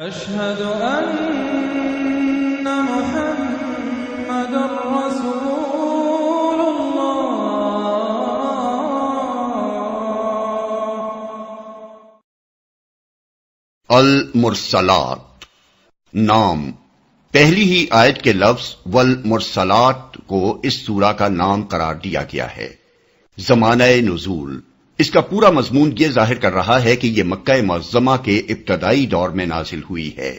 أشهد أن محمد رسول الله۔ المرسلات نام، پہلی ہی آیت کے لفظ والمرسلات کو اس سورہ کا نام قرار دیا گیا ہے۔ زمانہ نزول، اس کا پورا مضمون یہ ظاہر کر رہا ہے کہ یہ مکہ معظمہ کے ابتدائی دور میں نازل ہوئی ہے۔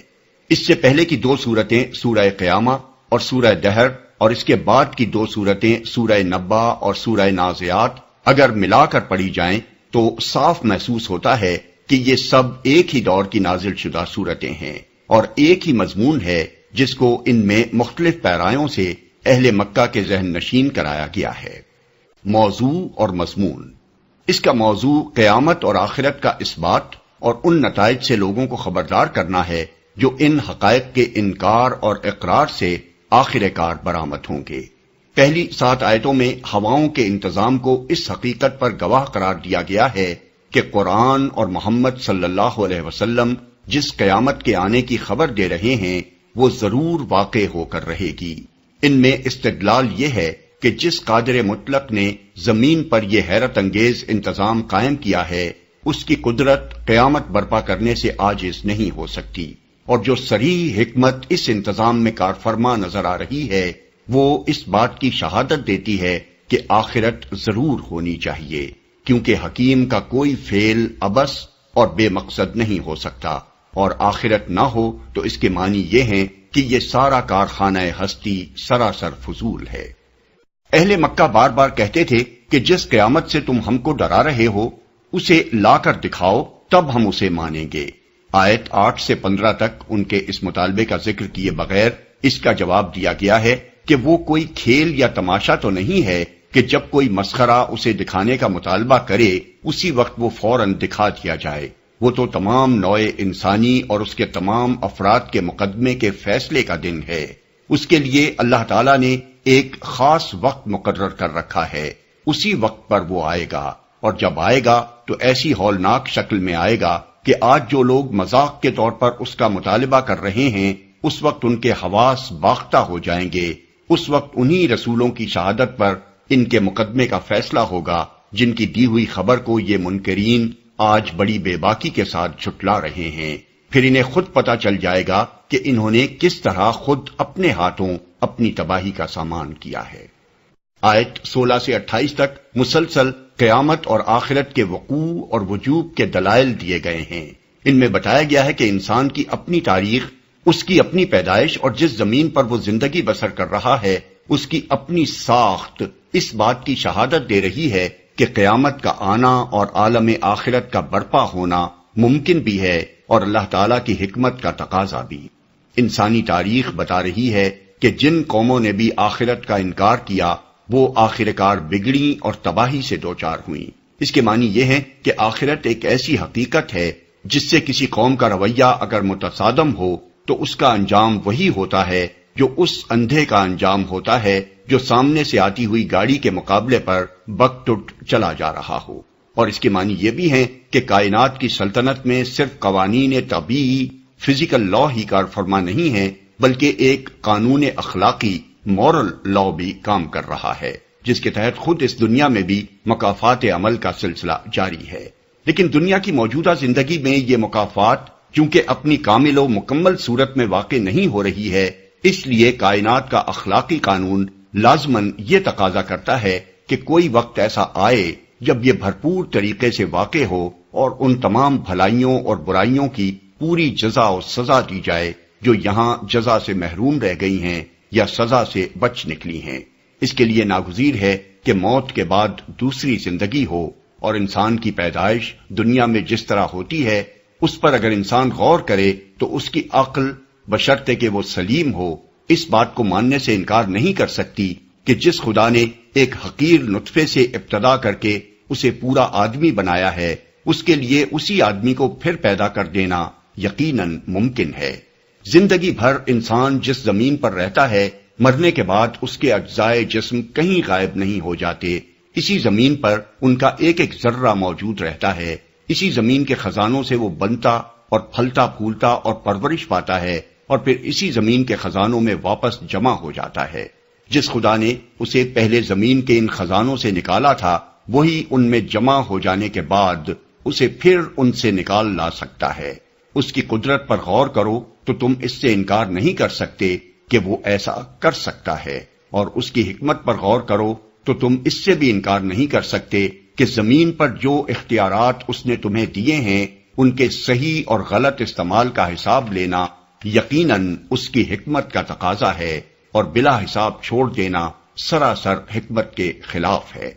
اس سے پہلے کی دو سورتیں سورہ قیامہ اور سورہ دہر، اور اس کے بعد کی دو سورتیں سورہ نبا اور سورہ نازعات اگر ملا کر پڑھی جائیں تو صاف محسوس ہوتا ہے کہ یہ سب ایک ہی دور کی نازل شدہ سورتیں ہیں اور ایک ہی مضمون ہے جس کو ان میں مختلف پیرایوں سے اہل مکہ کے ذہن نشین کرایا گیا ہے۔ موضوع اور مضمون، اس کا موضوع قیامت اور آخرت کا اثبات اور ان نتائج سے لوگوں کو خبردار کرنا ہے جو ان حقائق کے انکار اور اقرار سے آخر کار برآمد ہوں گے۔ پہلی 7 آیتوں میں ہواؤں کے انتظام کو اس حقیقت پر گواہ قرار دیا گیا ہے کہ قرآن اور محمد صلی اللہ علیہ وسلم جس قیامت کے آنے کی خبر دے رہے ہیں وہ ضرور واقع ہو کر رہے گی۔ ان میں استدلال یہ ہے کہ جس قادر مطلق نے زمین پر یہ حیرت انگیز انتظام قائم کیا ہے اس کی قدرت قیامت برپا کرنے سے عاجز نہیں ہو سکتی، اور جو صریح حکمت اس انتظام میں کار فرما نظر آ رہی ہے وہ اس بات کی شہادت دیتی ہے کہ آخرت ضرور ہونی چاہیے، کیونکہ حکیم کا کوئی فعل عبث اور بے مقصد نہیں ہو سکتا، اور آخرت نہ ہو تو اس کے معنی یہ ہیں کہ یہ سارا کارخانہ ہستی سراسر فضول ہے۔ اہل مکہ بار بار کہتے تھے کہ جس قیامت سے تم ہم کو ڈرا رہے ہو اسے لا کر دکھاؤ تب ہم اسے مانیں گے۔ آیت 8 سے 15 تک ان کے اس مطالبے کا ذکر کیے بغیر اس کا جواب دیا گیا ہے کہ وہ کوئی کھیل یا تماشا تو نہیں ہے کہ جب کوئی مسخرہ اسے دکھانے کا مطالبہ کرے اسی وقت وہ فوراً دکھا دیا جائے۔ وہ تو تمام نوع انسانی اور اس کے تمام افراد کے مقدمے کے فیصلے کا دن ہے۔ اس کے لیے اللہ تعالیٰ نے ایک خاص وقت مقرر کر رکھا ہے، اسی وقت پر وہ آئے گا، اور جب آئے گا تو ایسی ہولناک شکل میں آئے گا کہ آج جو لوگ مذاق کے طور پر اس کا مطالبہ کر رہے ہیں اس وقت ان کے حواس باختہ ہو جائیں گے۔ اس وقت انہی رسولوں کی شہادت پر ان کے مقدمے کا فیصلہ ہوگا جن کی دی ہوئی خبر کو یہ منکرین آج بڑی بے باکی کے ساتھ جھٹلا رہے ہیں۔ پھر انہیں خود پتہ چل جائے گا کہ انہوں نے کس طرح خود اپنے ہاتھوں اپنی تباہی کا سامان کیا ہے۔ آیت 16 سے 28 تک مسلسل قیامت اور آخرت کے وقوع اور وجوب کے دلائل دیے گئے ہیں۔ ان میں بتایا گیا ہے کہ انسان کی اپنی تاریخ، اس کی اپنی پیدائش اور جس زمین پر وہ زندگی بسر کر رہا ہے اس کی اپنی ساخت اس بات کی شہادت دے رہی ہے کہ قیامت کا آنا اور عالم آخرت کا برپا ہونا ممکن بھی ہے اور اللہ تعالیٰ کی حکمت کا تقاضا بھی۔ انسانی تاریخ بتا رہی ہے کہ جن قوموں نے بھی آخرت کا انکار کیا وہ آخرکار بگڑی اور تباہی سے دوچار ہوئیں۔ اس کے معنی یہ ہے کہ آخرت ایک ایسی حقیقت ہے جس سے کسی قوم کا رویہ اگر متصادم ہو تو اس کا انجام وہی ہوتا ہے جو اس اندھے کا انجام ہوتا ہے جو سامنے سے آتی ہوئی گاڑی کے مقابلے پر بکٹٹ چلا جا رہا ہو۔ اور اس کے معنی یہ بھی ہیں کہ کائنات کی سلطنت میں صرف قوانین طبیعی فزیکل لا ہی کار فرما نہیں ہے بلکہ ایک قانون اخلاقی مورل لا بھی کام کر رہا ہے جس کے تحت خود اس دنیا میں بھی مکافات عمل کا سلسلہ جاری ہے۔ لیکن دنیا کی موجودہ زندگی میں یہ مکافات چونکہ اپنی کامل و مکمل صورت میں واقع نہیں ہو رہی ہے اس لیے کائنات کا اخلاقی قانون لازماً یہ تقاضا کرتا ہے کہ کوئی وقت ایسا آئے جب یہ بھرپور طریقے سے واقع ہو اور ان تمام بھلائیوں اور برائیوں کی پوری جزا و سزا دی جائے جو یہاں جزا سے محروم رہ گئی ہیں یا سزا سے بچ نکلی ہیں۔ اس کے لیے ناگزیر ہے کہ موت کے بعد دوسری زندگی ہو، اور انسان کی پیدائش دنیا میں جس طرح ہوتی ہے اس پر اگر انسان غور کرے تو اس کی عقل بشرطے کہ وہ سلیم ہو اس بات کو ماننے سے انکار نہیں کر سکتی کہ جس خدا نے ایک حقیر نطفے سے ابتدا کر کے اسے پورا آدمی بنایا ہے اس کے لیے اسی آدمی کو پھر پیدا کر دینا یقیناً ممکن ہے۔ زندگی بھر انسان جس زمین پر رہتا ہے مرنے کے بعد اس کے اجزائے جسم کہیں غائب نہیں ہو جاتے، اسی زمین پر ان کا ایک ایک ذرہ موجود رہتا ہے، اسی زمین کے خزانوں سے وہ بنتا اور پھلتا پھولتا اور پرورش پاتا ہے اور پھر اسی زمین کے خزانوں میں واپس جمع ہو جاتا ہے۔ جس خدا نے اسے پہلے زمین کے ان خزانوں سے نکالا تھا، وہی ان میں جمع ہو جانے کے بعد اسے پھر ان سے نکال لا سکتا ہے۔ اس کی قدرت پر غور کرو تو تم اس سے انکار نہیں کر سکتے کہ وہ ایسا کر سکتا ہے، اور اس کی حکمت پر غور کرو تو تم اس سے بھی انکار نہیں کر سکتے کہ زمین پر جو اختیارات اس نے تمہیں دیے ہیں ان کے صحیح اور غلط استعمال کا حساب لینا یقیناً اس کی حکمت کا تقاضا ہے، اور بلا حساب چھوڑ دینا سراسر حکمت کے خلاف ہے۔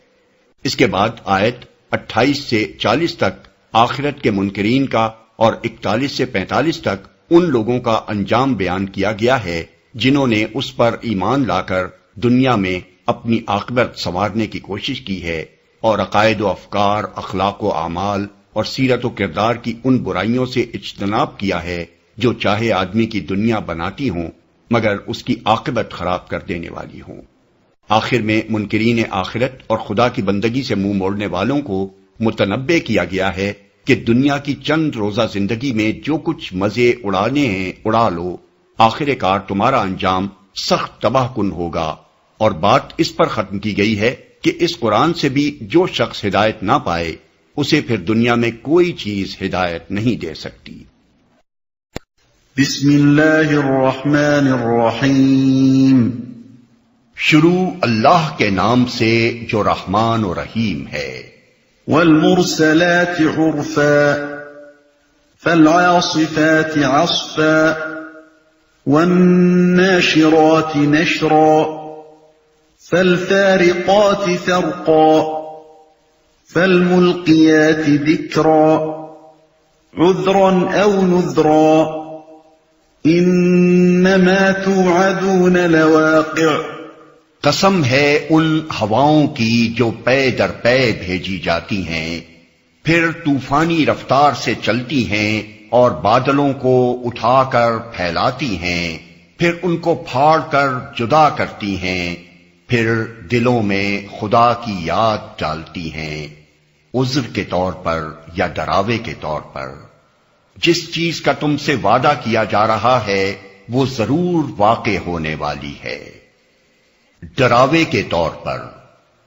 اس کے بعد آیت 28 سے 40 تک آخرت کے منکرین کا اور 41 سے 45 تک ان لوگوں کا انجام بیان کیا گیا ہے جنہوں نے اس پر ایمان لا کر دنیا میں اپنی عاقبت سنوارنے کی کوشش کی ہے، اور عقائد و افکار، اخلاق و اعمال اور سیرت و کردار کی ان برائیوں سے اجتناب کیا ہے جو چاہے آدمی کی دنیا بناتی ہوں مگر اس کی عاقبت خراب کر دینے والی ہوں۔ آخر میں منکرین آخرت اور خدا کی بندگی سے منہ موڑنے والوں کو متنبہ کیا گیا ہے کہ دنیا کی چند روزہ زندگی میں جو کچھ مزے اڑانے ہیں اڑا لو، آخر کار تمہارا انجام سخت تباہ کن ہوگا۔ اور بات اس پر ختم کی گئی ہے کہ اس قرآن سے بھی جو شخص ہدایت نہ پائے اسے پھر دنیا میں کوئی چیز ہدایت نہیں دے سکتی۔ بسم اللہ الرحمن الرحیم۔ شروع اللہ کے نام سے جو رحمان و رحیم ہے۔ والمرسلات عرفا فالعاصفات عصفا والناشرات نشرا فالفارقات فرقا فالملقيات ذكرا عذرا أو نذرا انما توعدون لواقع۔ قسم ہے ان ہواؤں کی جو پے در پے بھیجی جاتی ہیں، پھر طوفانی رفتار سے چلتی ہیں اور بادلوں کو اٹھا کر پھیلاتی ہیں، پھر ان کو پھاڑ کر جدا کرتی ہیں، پھر دلوں میں خدا کی یاد ڈالتی ہیں، عذر کے طور پر یا ڈراوے کے طور پر۔ جس چیز کا تم سے وعدہ کیا جا رہا ہے وہ ضرور واقع ہونے والی ہے۔ ڈراوے کے طور پر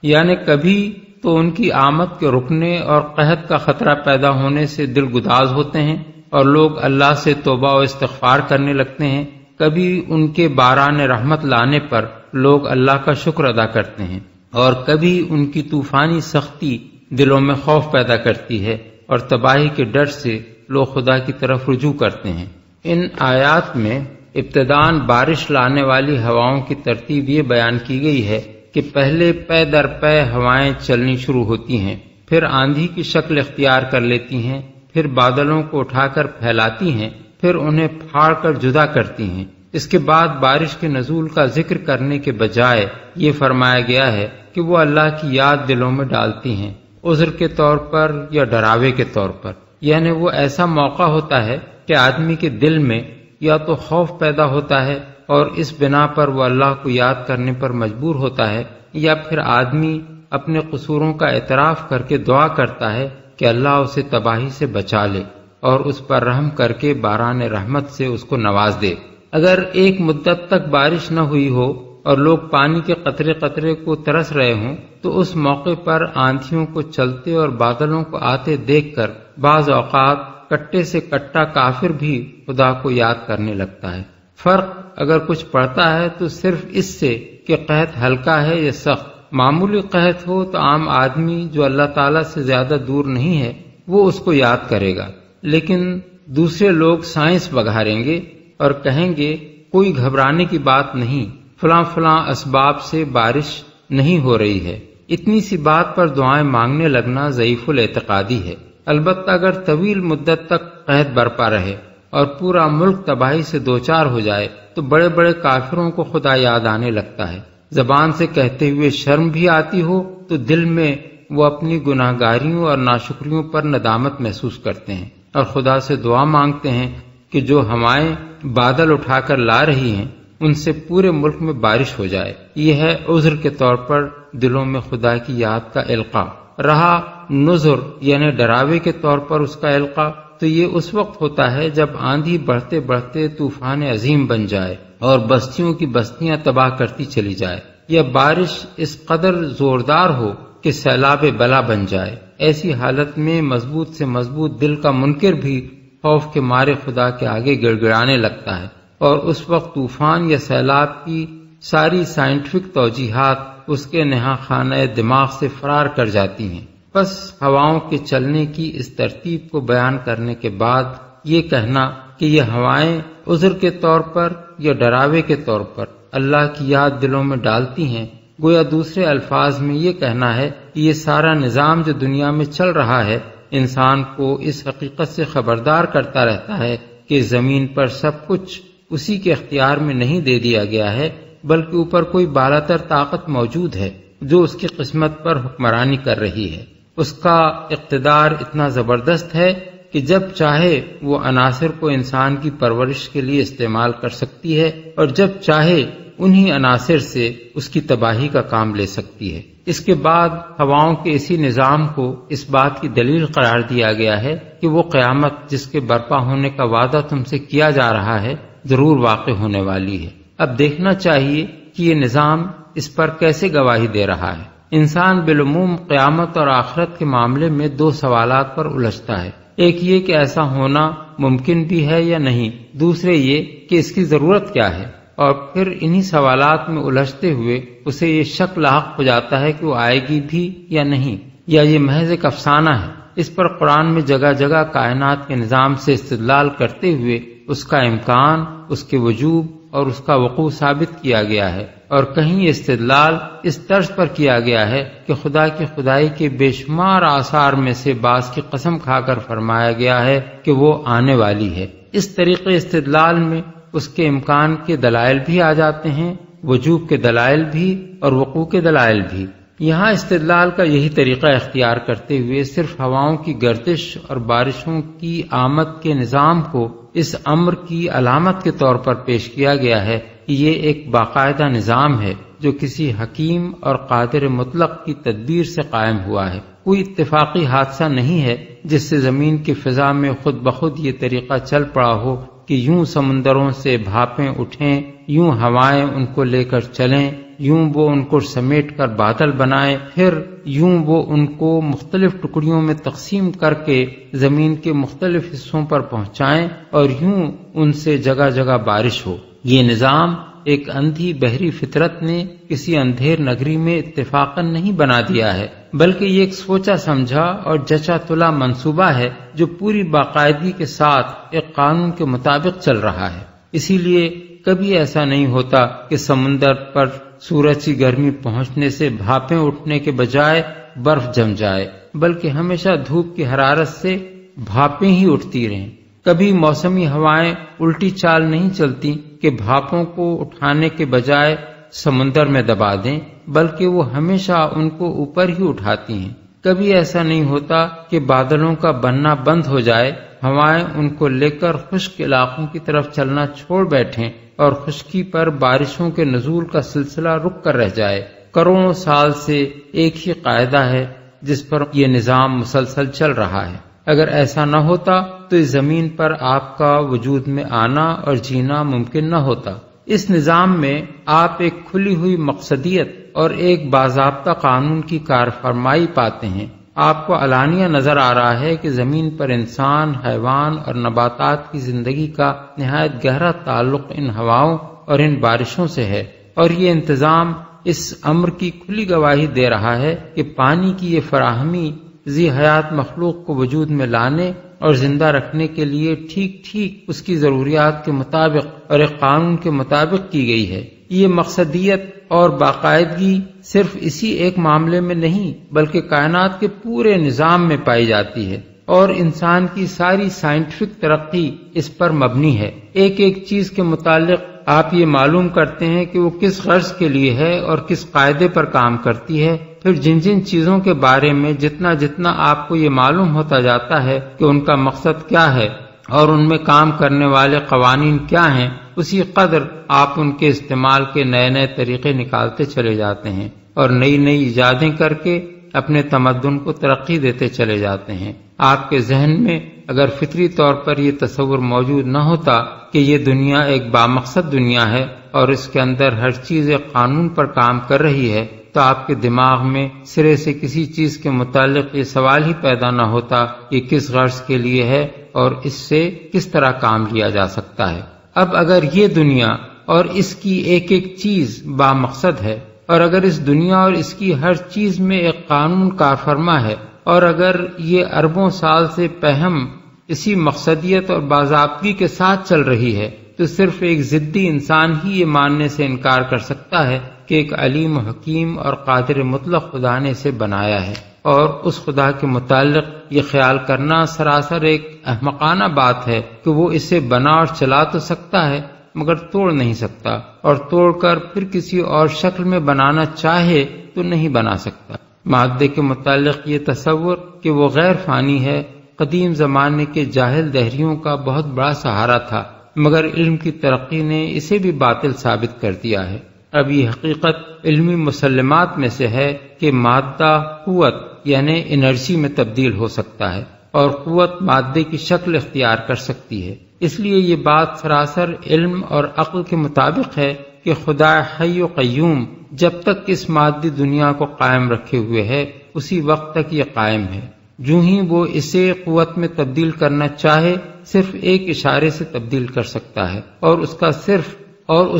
یعنی کبھی تو ان کی آمد کے رکنے اور قحط کا خطرہ پیدا ہونے سے دل گداز ہوتے ہیں اور لوگ اللہ سے توبہ و استغفار کرنے لگتے ہیں، کبھی ان کے باران رحمت لانے پر لوگ اللہ کا شکر ادا کرتے ہیں، اور کبھی ان کی طوفانی سختی دلوں میں خوف پیدا کرتی ہے اور تباہی کے ڈر سے لوگ خدا کی طرف رجوع کرتے ہیں۔ ان آیات میں ابتداً بارش لانے والی ہواؤں کی ترتیب یہ بیان کی گئی ہے کہ پہلے پے در پے ہوائیں چلنی شروع ہوتی ہیں، پھر آندھی کی شکل اختیار کر لیتی ہیں، پھر بادلوں کو اٹھا کر پھیلاتی ہیں، پھر انہیں پھاڑ کر جدا کرتی ہیں۔ اس کے بعد بارش کے نزول کا ذکر کرنے کے بجائے یہ فرمایا گیا ہے کہ وہ اللہ کی یاد دلوں میں ڈالتی ہیں، عذر کے طور پر یا ڈراوے کے طور پر۔ یعنی وہ ایسا موقع ہوتا ہے کہ آدمی کے دل میں یا تو خوف پیدا ہوتا ہے اور اس بنا پر وہ اللہ کو یاد کرنے پر مجبور ہوتا ہے، یا پھر آدمی اپنے قصوروں کا اعتراف کر کے دعا کرتا ہے کہ اللہ اسے تباہی سے بچا لے اور اس پر رحم کر کے باران رحمت سے اس کو نواز دے۔ اگر ایک مدت تک بارش نہ ہوئی ہو اور لوگ پانی کے قطرے قطرے کو ترس رہے ہوں تو اس موقع پر آندھیوں کو چلتے اور بادلوں کو آتے دیکھ کر بعض اوقات کٹے سے کٹا کافر بھی خدا کو یاد کرنے لگتا ہے۔ فرق اگر کچھ پڑتا ہے تو صرف اس سے کہ قحط ہلکا ہے یا سخت۔ معمولی قحط ہو تو عام آدمی جو اللہ تعالیٰ سے زیادہ دور نہیں ہے وہ اس کو یاد کرے گا، لیکن دوسرے لوگ سائنس بگھاریں گے اور کہیں گے کوئی گھبرانے کی بات نہیں، فلاں فلاں اسباب سے بارش نہیں ہو رہی ہے۔ اتنی سی بات پر دعائیں مانگنے لگنا ضعیف الاعتقادی ہے۔ البتہ اگر طویل مدت تک قحط برپا رہے اور پورا ملک تباہی سے دوچار ہو جائے تو بڑے بڑے کافروں کو خدا یاد آنے لگتا ہے۔ زبان سے کہتے ہوئے شرم بھی آتی ہو تو دل میں وہ اپنی گناہگاریوں اور ناشکریوں پر ندامت محسوس کرتے ہیں اور خدا سے دعا مانگتے ہیں کہ جو ہوائیں بادل اٹھا کر لا رہی ہیں ان سے پورے ملک میں بارش ہو جائے۔ یہ ہے عذر کے طور پر دلوں میں خدا کی یاد کا القاء۔ رہا نذر یعنی ڈراوے کے طور پر اس کا القاء تو یہ اس وقت ہوتا ہے جب آندھی بڑھتے بڑھتے طوفان عظیم بن جائے اور بستیوں کی بستیاں تباہ کرتی چلی جائے، یا بارش اس قدر زوردار ہو کہ سیلاب بلا بن جائے۔ ایسی حالت میں مضبوط سے مضبوط دل کا منکر بھی خوف کے مارے خدا کے آگے گڑ گڑانے لگتا ہے، اور اس وقت طوفان یا سیلاب کی ساری سائنٹیفک توجیحات اس کے نہا خانہ دماغ سے فرار کر جاتی ہیں۔ بس ہواؤں کے چلنے کی اس ترتیب کو بیان کرنے کے بعد یہ کہنا کہ یہ ہوائیں عذر کے طور پر یا ڈراوے کے طور پر اللہ کی یاد دلوں میں ڈالتی ہیں، گویا دوسرے الفاظ میں یہ کہنا ہے کہ یہ سارا نظام جو دنیا میں چل رہا ہے انسان کو اس حقیقت سے خبردار کرتا رہتا ہے کہ زمین پر سب کچھ اسی کے اختیار میں نہیں دے دیا گیا ہے، بلکہ اوپر کوئی بالاتر طاقت موجود ہے جو اس کی قسمت پر حکمرانی کر رہی ہے۔ اس کا اقتدار اتنا زبردست ہے کہ جب چاہے وہ عناصر کو انسان کی پرورش کے لیے استعمال کر سکتی ہے، اور جب چاہے انہی عناصر سے اس کی تباہی کا کام لے سکتی ہے۔ اس کے بعد ہواؤں کے اسی نظام کو اس بات کی دلیل قرار دیا گیا ہے کہ وہ قیامت جس کے برپا ہونے کا وعدہ تم سے کیا جا رہا ہے ضرور واقع ہونے والی ہے۔ اب دیکھنا چاہیے کہ یہ نظام اس پر کیسے گواہی دے رہا ہے۔ انسان بالعموم قیامت اور آخرت کے معاملے میں دو سوالات پر الجھتا ہے، ایک یہ کہ ایسا ہونا ممکن بھی ہے یا نہیں، دوسرے یہ کہ اس کی ضرورت کیا ہے، اور پھر انہی سوالات میں الجھتے ہوئے اسے یہ شک لاحق ہو جاتا ہے کہ وہ آئے گی بھی یا نہیں، یا یہ محض ایک افسانہ ہے۔ اس پر قرآن میں جگہ جگہ کائنات کے نظام سے استدلال کرتے ہوئے اس کا امکان، اس کے وجوب اور اس کا وقوع ثابت کیا گیا ہے، اور کہیں استدلال اس طرز پر کیا گیا ہے کہ خدا کی خدائی کے بے شمار آثار میں سے بعض کی قسم کھا کر فرمایا گیا ہے کہ وہ آنے والی ہے۔ اس طریقے استدلال میں اس کے امکان کے دلائل بھی آ جاتے ہیں، وجوب کے دلائل بھی اور وقوع کے دلائل بھی۔ یہاں استدلال کا یہی طریقہ اختیار کرتے ہوئے صرف ہواؤں کی گردش اور بارشوں کی آمد کے نظام کو اس امر کی علامت کے طور پر پیش کیا گیا ہے کہ یہ ایک باقاعدہ نظام ہے جو کسی حکیم اور قادر مطلق کی تدبیر سے قائم ہوا ہے۔ کوئی اتفاقی حادثہ نہیں ہے جس سے زمین کی فضا میں خود بخود یہ طریقہ چل پڑا ہو کہ یوں سمندروں سے بھاپیں اٹھیں، یوں ہوائیں ان کو لے کر چلیں، یوں وہ ان کو سمیٹ کر بادل بنائیں، پھر یوں وہ ان کو مختلف ٹکڑیوں میں تقسیم کر کے زمین کے مختلف حصوں پر پہنچائیں، اور یوں ان سے جگہ جگہ بارش ہو۔ یہ نظام ایک اندھی بحری فطرت نے کسی اندھیر نگری میں اتفاقاً نہیں بنا دیا ہے، بلکہ یہ ایک سوچا سمجھا اور جچا تلا منصوبہ ہے جو پوری باقاعدگی کے ساتھ ایک قانون کے مطابق چل رہا ہے۔ اسی لیے کبھی ایسا نہیں ہوتا کہ سمندر پر سورج کی گرمی پہنچنے سے بھاپیں اٹھنے کے بجائے برف جم جائے، بلکہ ہمیشہ دھوپ کی حرارت سے بھاپیں ہی اٹھتی رہیں۔ کبھی موسمی ہوائیں الٹی چال نہیں چلتی کہ بھاپوں کو اٹھانے کے بجائے سمندر میں دبا دیں، بلکہ وہ ہمیشہ ان کو اوپر ہی اٹھاتی ہیں۔ کبھی ایسا نہیں ہوتا کہ بادلوں کا بننا بند ہو جائے، ہوائیں ان کو لے کر خشک علاقوں کی طرف چلنا چھوڑ بیٹھیں اور خشکی پر بارشوں کے نزول کا سلسلہ رک کر رہ جائے۔ کروڑوں سال سے ایک ہی قاعدہ ہے جس پر یہ نظام مسلسل چل رہا ہے۔ اگر ایسا نہ ہوتا تو اس زمین پر آپ کا وجود میں آنا اور جینا ممکن نہ ہوتا۔ اس نظام میں آپ ایک کھلی ہوئی مقصدیت اور ایک باضابطہ قانون کی کارفرمائی پاتے ہیں۔ آپ کو علانیہ نظر آ رہا ہے کہ زمین پر انسان، حیوان اور نباتات کی زندگی کا نہایت گہرا تعلق ان ہواؤں اور ان بارشوں سے ہے، اور یہ انتظام اس امر کی کھلی گواہی دے رہا ہے کہ پانی کی یہ فراہمی ذی حیات مخلوق کو وجود میں لانے اور زندہ رکھنے کے لیے ٹھیک ٹھیک اس کی ضروریات کے مطابق اور ایک قانون کے مطابق کی گئی ہے۔ یہ مقصدیت اور باقاعدگی صرف اسی ایک معاملے میں نہیں بلکہ کائنات کے پورے نظام میں پائی جاتی ہے، اور انسان کی ساری سائنٹیفک ترقی اس پر مبنی ہے۔ ایک ایک چیز کے متعلق آپ یہ معلوم کرتے ہیں کہ وہ کس غرض کے لیے ہے اور کس قاعدے پر کام کرتی ہے۔ پھر جن جن چیزوں کے بارے میں جتنا جتنا آپ کو یہ معلوم ہوتا جاتا ہے کہ ان کا مقصد کیا ہے اور ان میں کام کرنے والے قوانین کیا ہیں، اسی قدر آپ ان کے استعمال کے نئے نئے طریقے نکالتے چلے جاتے ہیں اور نئی نئی ایجادیں کر کے اپنے تمدن کو ترقی دیتے چلے جاتے ہیں۔ آپ کے ذہن میں اگر فطری طور پر یہ تصور موجود نہ ہوتا کہ یہ دنیا ایک بامقصد دنیا ہے اور اس کے اندر ہر چیز ایک قانون پر کام کر رہی ہے، تو آپ کے دماغ میں سرے سے کسی چیز کے متعلق یہ سوال ہی پیدا نہ ہوتا کہ کس غرض کے لیے ہے اور اس سے کس طرح کام لیا جا سکتا ہے۔ اب اگر یہ دنیا اور اس کی ایک ایک چیز بامقصد ہے، اور اگر اس دنیا اور اس کی ہر چیز میں ایک قانون کار فرما ہے، اور اگر یہ اربوں سال سے پہم اسی مقصدیت اور باضابطگی کے ساتھ چل رہی ہے، تو صرف ایک ضدی انسان ہی یہ ماننے سے انکار کر سکتا ہے کہ ایک علیم و حکیم اور قادر مطلق خدا نے اسے بنایا ہے، اور اس خدا کے متعلق یہ خیال کرنا سراسر ایک احمقانہ بات ہے کہ وہ اسے بنا اور چلا تو سکتا ہے مگر توڑ نہیں سکتا، اور توڑ کر پھر کسی اور شکل میں بنانا چاہے تو نہیں بنا سکتا۔ مادے کے متعلق یہ تصور کہ وہ غیر فانی ہے قدیم زمانے کے جاہل دہریوں کا بہت بڑا سہارا تھا، مگر علم کی ترقی نے اسے بھی باطل ثابت کر دیا ہے۔ اب یہ حقیقت علمی مسلمات میں سے ہے کہ مادہ قوت یعنی انرجی میں تبدیل ہو سکتا ہے، اور قوت مادے کی شکل اختیار کر سکتی ہے۔ اس لیے یہ بات سراسر علم اور عقل کے مطابق ہے کہ خدا حی و قیوم جب تک اس مادی دنیا کو قائم رکھے ہوئے ہے اسی وقت تک یہ قائم ہے۔ جو ہی وہ اسے قوت میں تبدیل کرنا چاہے صرف ایک اشارے سے تبدیل کر سکتا ہے، اور اس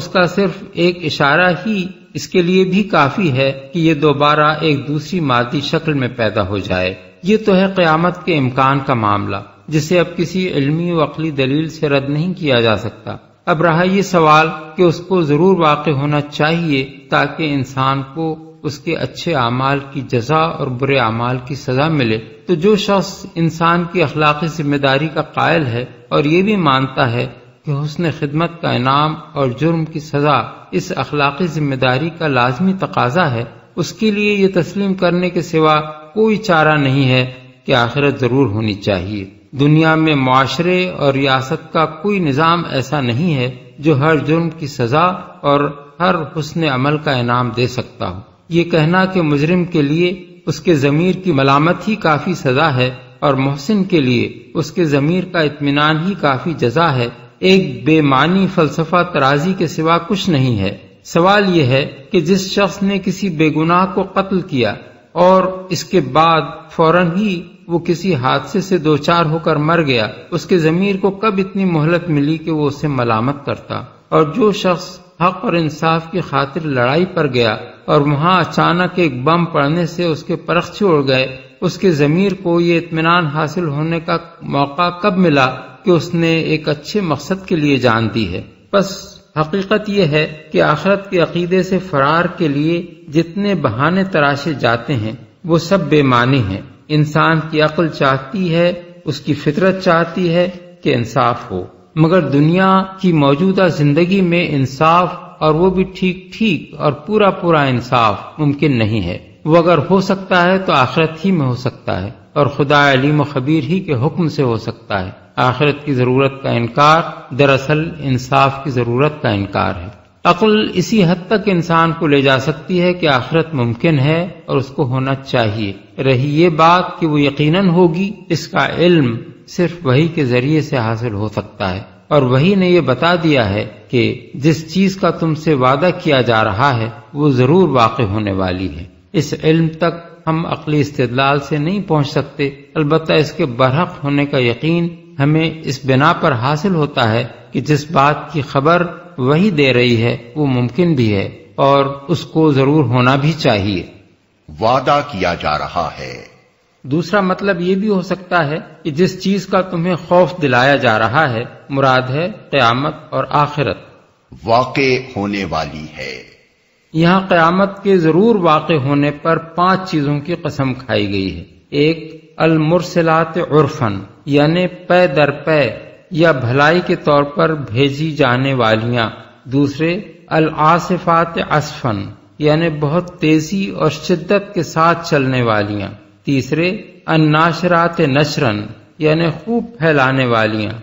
کا صرف ایک اشارہ ہی اس کے لیے بھی کافی ہے کہ یہ دوبارہ ایک دوسری مادی شکل میں پیدا ہو جائے۔ یہ تو ہے قیامت کے امکان کا معاملہ، جسے اب کسی علمی و عقلی دلیل سے رد نہیں کیا جا سکتا۔ اب رہا یہ سوال کہ اس کو ضرور واقع ہونا چاہیے تاکہ انسان کو اس کے اچھے اعمال کی جزا اور برے اعمال کی سزا ملے، تو جو شخص انسان کی اخلاقی ذمہ داری کا قائل ہے اور یہ بھی مانتا ہے کہ حسن خدمت کا انعام اور جرم کی سزا اس اخلاقی ذمہ داری کا لازمی تقاضا ہے، اس کے لیے یہ تسلیم کرنے کے سوا کوئی چارہ نہیں ہے کہ آخرت ضرور ہونی چاہیے۔ دنیا میں معاشرے اور ریاست کا کوئی نظام ایسا نہیں ہے جو ہر جرم کی سزا اور ہر حسن عمل کا انعام دے سکتا ہو۔ یہ کہنا کہ مجرم کے لیے اس کے ضمیر کی ملامت ہی کافی سزا ہے اور محسن کے لیے اس کے ضمیر کا اطمینان ہی کافی جزا ہے، ایک بے معنی فلسفہ ترازی کے سوا کچھ نہیں ہے۔ سوال یہ ہے کہ جس شخص نے کسی بے گناہ کو قتل کیا اور اس کے بعد فوراً ہی وہ کسی حادثے سے دوچار ہو کر مر گیا، اس کے ضمیر کو کب اتنی مہلت ملی کہ وہ اسے ملامت کرتا؟ اور جو شخص حق اور انصاف کی خاطر لڑائی پر گیا اور وہاں اچانک ایک بم پڑنے سے اس کے پرخچے اڑ گئے، اس کے ضمیر کو یہ اطمینان حاصل ہونے کا موقع کب ملا کہ اس نے ایک اچھے مقصد کے لیے جان دی ہے؟ بس حقیقت یہ ہے کہ آخرت کے عقیدے سے فرار کے لیے جتنے بہانے تراشے جاتے ہیں وہ سب بے معنی ہیں۔ انسان کی عقل چاہتی ہے، اس کی فطرت چاہتی ہے کہ انصاف ہو، مگر دنیا کی موجودہ زندگی میں انصاف، اور وہ بھی ٹھیک اور پورا انصاف ممکن نہیں ہے۔ وہ اگر ہو سکتا ہے تو آخرت ہی میں ہو سکتا ہے، اور خدا علیم و خبیر ہی کے حکم سے ہو سکتا ہے۔ آخرت کی ضرورت کا انکار دراصل انصاف کی ضرورت کا انکار ہے۔ عقل اسی حد تک انسان کو لے جا سکتی ہے کہ آخرت ممکن ہے اور اس کو ہونا چاہیے۔ رہی یہ بات کہ وہ یقیناً ہوگی، اس کا علم صرف وحی کے ذریعے سے حاصل ہو سکتا ہے، اور وحی نے یہ بتا دیا ہے کہ جس چیز کا تم سے وعدہ کیا جا رہا ہے وہ ضرور واقع ہونے والی ہے۔ اس علم تک ہم عقلی استدلال سے نہیں پہنچ سکتے، البتہ اس کے برحق ہونے کا یقین ہمیں اس بنا پر حاصل ہوتا ہے کہ جس بات کی خبر وہی دے رہی ہے وہ ممکن بھی ہے اور اس کو ضرور ہونا بھی چاہیے۔ وعدہ کیا جا رہا ہے۔ دوسرا مطلب یہ بھی ہو سکتا ہے کہ جس چیز کا تمہیں خوف دلایا جا رہا ہے مراد ہے قیامت اور آخرت، واقع ہونے والی ہے۔ یہاں قیامت کے ضرور واقع ہونے پر 5 چیزوں کی قسم کھائی گئی ہے۔ ایک، المرسلات عرفاً، یعنی پے در پے یا بھلائی کے طور پر بھیجی جانے والیاں۔ دوسرے، العاصفات عصفاً، یعنی بہت تیزی اور شدت کے ساتھ چلنے والیاں۔ تیسرے، الناشرات نشراً، یعنی خوب پھیلانے والیاں۔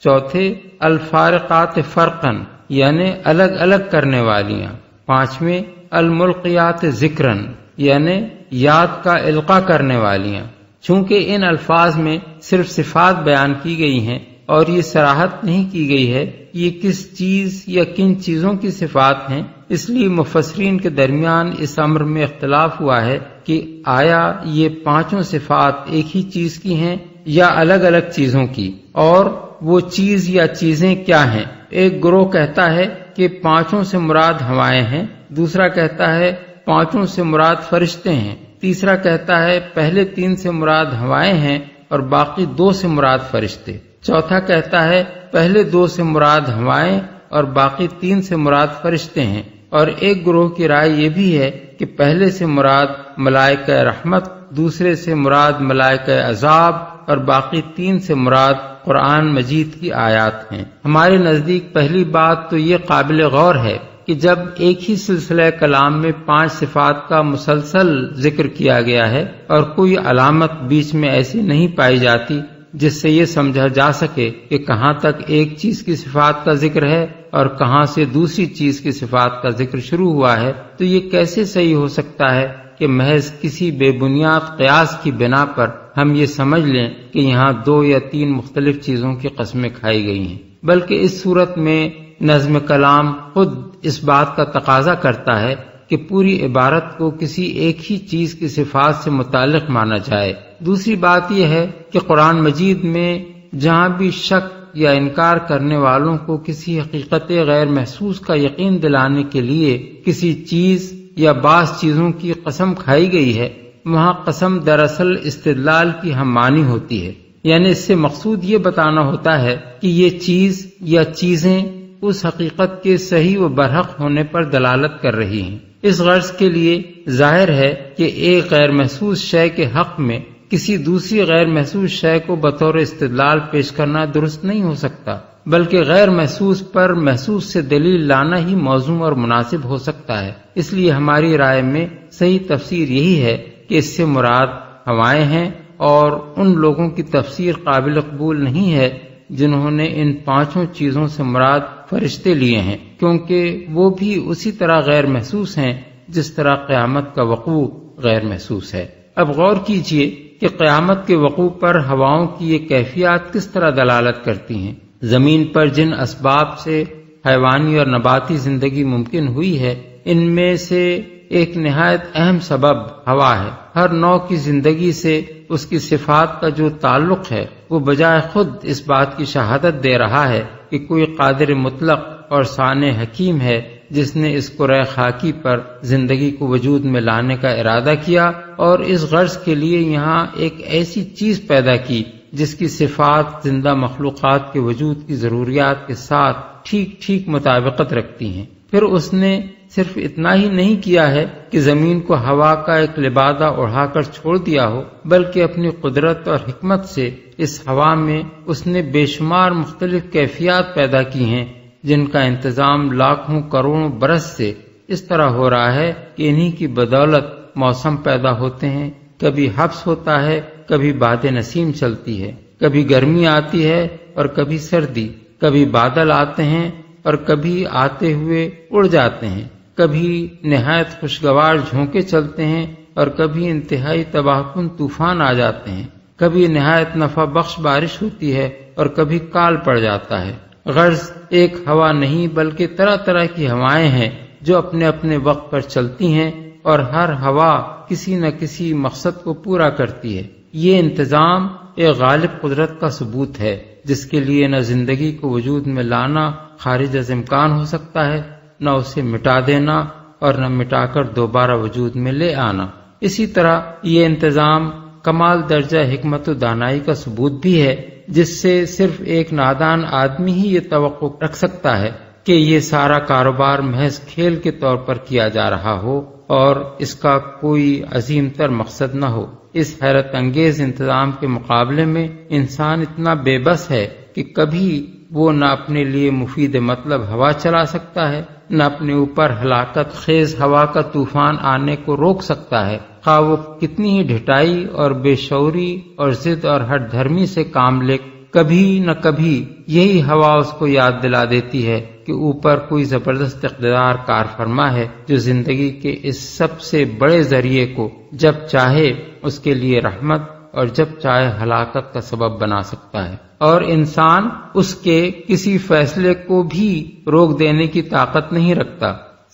چوتھے، الفارقات فرقاً، یعنی الگ الگ کرنے والیاں۔ پانچویں، الملقیات ذکراً، یعنی یاد کا القاء کرنے والیاں۔ چونکہ ان الفاظ میں صرف صفات بیان کی گئی ہیں اور یہ صراحت نہیں کی گئی ہے کہ یہ کس چیز یا کن چیزوں کی صفات ہیں، اس لیے مفسرین کے درمیان اس امر میں اختلاف ہوا ہے کہ آیا یہ پانچوں صفات ایک ہی چیز کی ہیں یا الگ الگ چیزوں کی، اور وہ چیز یا چیزیں کیا ہیں۔ ایک گروہ کہتا ہے کہ پانچوں سے مراد ہوائیں ہیں، دوسرا کہتا ہے پانچوں سے مراد فرشتے ہیں، تیسرا کہتا ہے پہلے تین سے مراد ہوائیں ہیں اور باقی دو سے مراد فرشتے، چوتھا کہتا ہے پہلے دو سے مراد ہوائیں اور باقی تین سے مراد فرشتے ہیں، اور ایک گروہ کی رائے یہ بھی ہے کہ پہلے سے مراد ملائکہ رحمت، دوسرے سے مراد ملائکہ عذاب اور باقی تین سے مراد قرآن مجید کی آیات ہیں۔ ہمارے نزدیک پہلی بات تو یہ قابل غور ہے کہ جب ایک ہی سلسلہ کلام میں 5 صفات کا مسلسل ذکر کیا گیا ہے اور کوئی علامت بیچ میں ایسی نہیں پائی جاتی جس سے یہ سمجھا جا سکے کہ کہاں تک ایک چیز کی صفات کا ذکر ہے اور کہاں سے دوسری چیز کی صفات کا ذکر شروع ہوا ہے، تو یہ کیسے صحیح ہو سکتا ہے کہ محض کسی بے بنیاد قیاس کی بنا پر ہم یہ سمجھ لیں کہ یہاں 2 یا 3 مختلف چیزوں کی قسمیں کھائی گئی ہیں، بلکہ اس صورت میں نظم کلام خود اس بات کا تقاضا کرتا ہے کہ پوری عبارت کو کسی ایک ہی چیز کی صفات سے متعلق مانا جائے۔ دوسری بات یہ ہے کہ قرآن مجید میں جہاں بھی شک یا انکار کرنے والوں کو کسی حقیقت غیر محسوس کا یقین دلانے کے لیے کسی چیز یا بعض چیزوں کی قسم کھائی گئی ہے، وہاں قسم دراصل استدلال کی ہم معنی ہوتی ہے، یعنی اس سے مقصود یہ بتانا ہوتا ہے کہ یہ چیز یا چیزیں اس حقیقت کے صحیح و برحق ہونے پر دلالت کر رہی ہیں۔ اس غرض کے لیے ظاہر ہے کہ ایک غیر محسوس شے کے حق میں کسی دوسری غیر محسوس شے کو بطور استدلال پیش کرنا درست نہیں ہو سکتا، بلکہ غیر محسوس پر محسوس سے دلیل لانا ہی موزوں اور مناسب ہو سکتا ہے۔ اس لیے ہماری رائے میں صحیح تفسیر یہی ہے کہ اس سے مراد ہوائیں ہیں، اور ان لوگوں کی تفسیر قابل قبول نہیں ہے جنہوں نے ان 5 چیزوں سے مراد فرشتے لیے ہیں، کیونکہ وہ بھی اسی طرح غیر محسوس ہیں جس طرح قیامت کا وقوع غیر محسوس ہے۔ اب غور کیجئے کہ قیامت کے وقوع پر ہواؤں کی یہ کیفیات کس طرح دلالت کرتی ہیں۔ زمین پر جن اسباب سے حیوانی اور نباتی زندگی ممکن ہوئی ہے، ان میں سے ایک نہایت اہم سبب ہوا ہے۔ ہر نوع کی زندگی سے اس کی صفات کا جو تعلق ہے وہ بجائے خود اس بات کی شہادت دے رہا ہے کہ کوئی قادر مطلق اور صانع حکیم ہے جس نے اس کرۂ خاکی پر زندگی کو وجود میں لانے کا ارادہ کیا اور اس غرض کے لیے یہاں ایک ایسی چیز پیدا کی جس کی صفات زندہ مخلوقات کے وجود کی ضروریات کے ساتھ ٹھیک ٹھیک مطابقت رکھتی ہیں۔ پھر اس نے صرف اتنا ہی نہیں کیا ہے کہ زمین کو ہوا کا ایک لبادہ اڑا کر چھوڑ دیا ہو، بلکہ اپنی قدرت اور حکمت سے اس ہوا میں اس نے بے شمار مختلف کیفیات پیدا کی ہیں جن کا انتظام لاکھوں کروڑوں برس سے اس طرح ہو رہا ہے کہ انہی کی بدولت موسم پیدا ہوتے ہیں، کبھی حبس ہوتا ہے، کبھی باد نسیم چلتی ہے، کبھی گرمی آتی ہے اور کبھی سردی، کبھی بادل آتے ہیں اور کبھی آتے ہوئے اڑ جاتے ہیں، کبھی نہایت خوشگوار جھونکے چلتے ہیں اور کبھی انتہائی تباہ کن طوفان آ جاتے ہیں، کبھی نہایت نفع بخش بارش ہوتی ہے اور کبھی کال پڑ جاتا ہے۔ غرض ایک ہوا نہیں بلکہ طرح طرح کی ہوائیں ہیں جو اپنے اپنے وقت پر چلتی ہیں اور ہر ہوا کسی نہ کسی مقصد کو پورا کرتی ہے۔ یہ انتظام ایک غالب قدرت کا ثبوت ہے جس کے لیے نہ زندگی کو وجود میں لانا خارج از امکان ہو سکتا ہے، نہ اسے مٹا دینا اور نہ مٹا کر دوبارہ وجود میں لے آنا۔ اسی طرح یہ انتظام کمال درجہ حکمت و دانائی کا ثبوت بھی ہے جس سے صرف ایک نادان آدمی ہی یہ توقع رکھ سکتا ہے کہ یہ سارا کاروبار محض کھیل کے طور پر کیا جا رہا ہو اور اس کا کوئی عظیم تر مقصد نہ ہو۔ اس حیرت انگیز انتظام کے مقابلے میں انسان اتنا بے بس ہے کہ کبھی وہ نہ اپنے لیے مفید مطلب ہوا چلا سکتا ہے، نہ اپنے اوپر ہلاکت خیز ہوا کا طوفان آنے کو روک سکتا ہے، خواہ وہ کتنی ہی ڈھٹائی اور بے شعوری اور ضد اور ہٹ دھرمی سے کام لے، کبھی نہ کبھی یہی ہوا اس کو یاد دلا دیتی ہے کہ اوپر کوئی زبردست اقتدار کار فرما ہے جو زندگی کے اس سب سے بڑے ذریعے کو جب چاہے اس کے لیے رحمت اور جب چاہے ہلاکت کا سبب بنا سکتا ہے، اور انسان اس کے کسی فیصلے کو بھی روک دینے کی طاقت نہیں رکھتا۔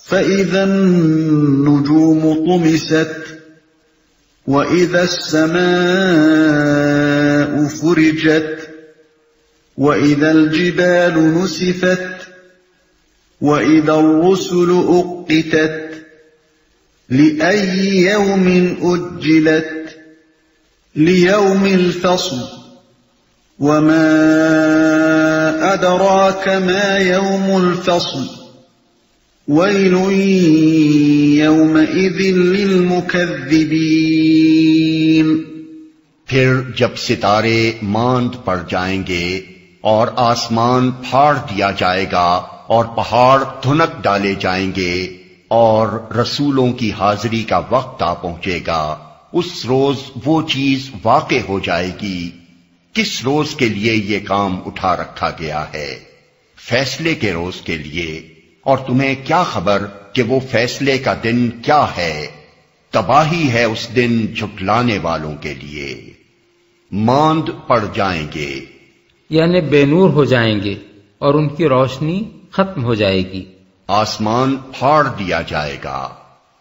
فَإِذَا النُّجُومُ طُمِسَتْ وَإِذَا السَّمَاءُ فُرِجَتْ وَإِذَا الْجِبَالُ نُسِفَتْ وَإِذَا الرُّسُلُ أُقِّتَتْ لِأَيِّ يَوْمٍ أُجِّلَتْ لِيَوْمِ الْفَصْلِ وَمَا أَدْرَاكَ مَا يَوْمُ الْفَصْلِ وَيْلٌ يَوْمَئِذٍ لِّلْمُكَذِّبِينَ۔ پھر جب ستارے ماند پڑ جائیں گے اور آسمان پھاڑ دیا جائے گا اور پہاڑ دھنک ڈالے جائیں گے اور رسولوں کی حاضری کا وقت آ پہنچے گا، اس روز وہ چیز واقع ہو جائے گی کس روز کے لیے یہ کام اٹھا رکھا گیا ہے، فیصلے کے روز کے لیے، اور تمہیں کیا خبر کہ وہ فیصلے کا دن کیا ہے، تباہی ہے اس دن جھٹلانے والوں کے لیے۔ ماند پڑ جائیں گے یعنی بے نور ہو جائیں گے اور ان کی روشنی ختم ہو جائے گی۔ آسمان پھاڑ دیا جائے گا